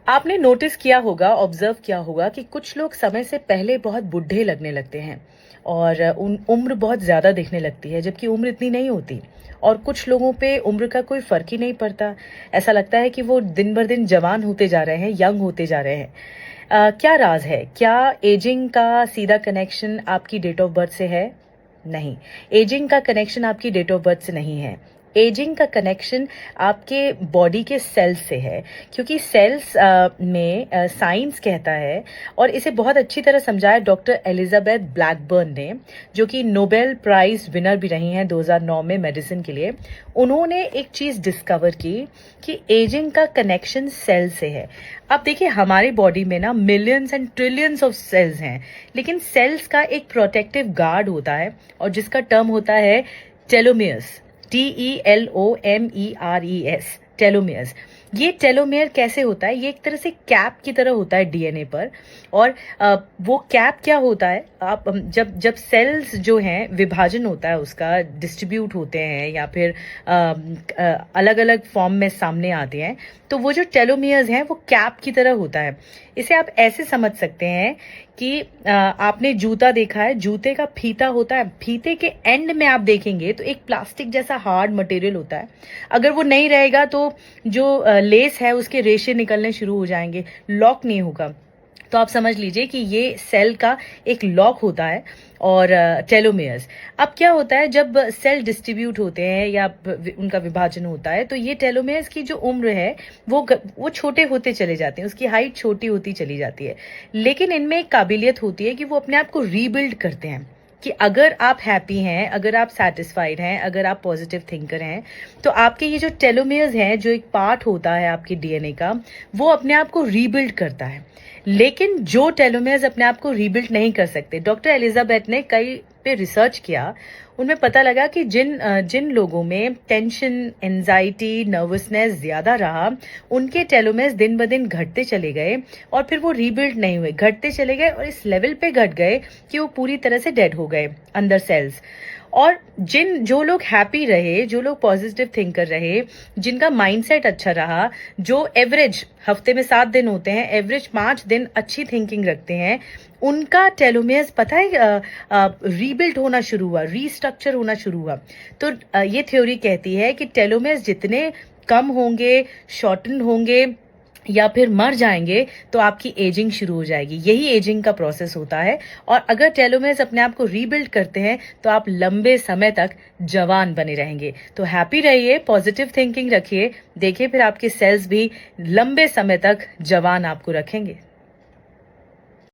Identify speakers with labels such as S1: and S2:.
S1: आपने नोटिस किया होगा, ऑब्जर्व किया होगा कि कुछ लोग समय से पहले बहुत बुढ़े लगने लगते हैं और उन उम्र बहुत ज़्यादा दिखने लगती है, जबकि उम्र इतनी नहीं होती। और कुछ लोगों पे उम्र का कोई फ़र्क ही नहीं पड़ता। ऐसा लगता है कि वो दिन बर दिन जवान होते जा रहे हैं, यंग होते जा रहे हैं। क्या राज़ है? क्या एजिंग का सीधा कनेक्शन आपकी डेट ऑफ बर्थ से है? नहीं। एजिंग का कनेक्शन आपकी डेट ऑफ बर्थ से नहीं है। एजिंग का कनेक्शन आपके बॉडी के सेल्स से है, क्योंकि सेल्स में साइंस कहता है, और इसे बहुत अच्छी तरह समझाया डॉक्टर एलिजाबेथ ब्लैकबर्न ने, जो कि नोबेल प्राइज विनर भी रही हैं 2009 में मेडिसिन के लिए। उन्होंने एक चीज़ डिस्कवर की कि एजिंग का कनेक्शन सेल से है। अब देखिए, हमारी बॉडी में ना millions and trillions of cells हैं, लेकिन सेल्स का एक प्रोटेक्टिव गार्ड होता है, और जिसका टर्म होता है टेलोमियर्स। TELOMERES, telomeres. ये टेलोमेयर कैसे होता है? ये एक तरह से कैप की तरह होता है डीएनए पर। और वो कैप क्या होता है? आप जब जब सेल्स जो हैं, विभाजन होता है उसका, डिस्ट्रीब्यूट होते हैं या फिर अलग अलग फॉर्म में सामने आते हैं, तो वो जो टेलोमियर्स हैं वो कैप की तरह होता है। इसे आप ऐसे समझ सकते हैं कि आपने जूता देखा है, जूते का फीता होता है, फीते के एंड में आप देखेंगे तो एक प्लास्टिक जैसा हार्ड मटेरियल होता है। अगर वो नहीं रहेगा तो जो लेस है उसके रेशे निकलने शुरू हो जाएंगे, लॉक नहीं होगा। तो आप समझ लीजिए कि ये सेल का एक लॉक होता है, और टेलोमेयर्स। अब क्या होता है, जब सेल डिस्ट्रीब्यूट होते हैं या उनका विभाजन होता है, तो ये टेलोमेयर्स की जो उम्र है वो छोटे होते चले जाते हैं, उसकी हाइट छोटी होती चली जाती है। लेकिन इनमें एक काबिलियत होती है कि वो अपने आप को रीबिल्ड करते हैं, कि अगर आप हैप्पी हैं, अगर आप सेटिस्फाइड हैं, अगर आप पॉजिटिव थिंकर हैं, तो आपके ये जो टेलोमेयर्स हैं, जो एक पार्ट होता है आपके डीएनए का, वो अपने आप को रीबिल्ड करता है। लेकिन जो टेलोमेयर्स अपने आप को रीबिल्ड नहीं कर सकते, डॉक्टर एलिजाबेथ ने कई पे रिसर्च किया, उनमें पता लगा कि जिन लोगों में टेंशन, एंजाइटी, नर्वसनेस ज्यादा रहा, उनके टेलोमेयर्स दिन ब दिन घटते चले गए, और फिर वो रीबिल्ड नहीं हुए, घटते चले गए, और इस लेवल पे घट गए कि वो पूरी तरह से डेड हो गए अंदर सेल्स। और जो लोग हैप्पी रहे, जो लोग पॉजिटिव थिंकर रहे, जिनका माइंडसेट अच्छा रहा, जो एवरेज हफ्ते में 7 दिन होते हैं, एवरेज 5 दिन अच्छी थिंकिंग रखते हैं, उनका टेलोमेयर्स पता है रीबिल्ड होना शुरू हुआ, रीस्ट्रक्चर होना शुरू हुआ। तो ये थ्योरी कहती है कि टेलोमेयर्स जितने कम होंगे, शॉर्टन होंगे या फिर मर जाएंगे, तो आपकी एजिंग शुरू हो जाएगी। यही एजिंग का प्रोसेस होता है। और अगर टेलोमेयर्स अपने आप को रीबिल्ड करते हैं, तो आप लंबे समय तक जवान बने रहेंगे। तो हैप्पी रहिए, पॉजिटिव थिंकिंग रखिए, देखिए फिर आपके सेल्स भी लंबे समय तक जवान आपको रखेंगे।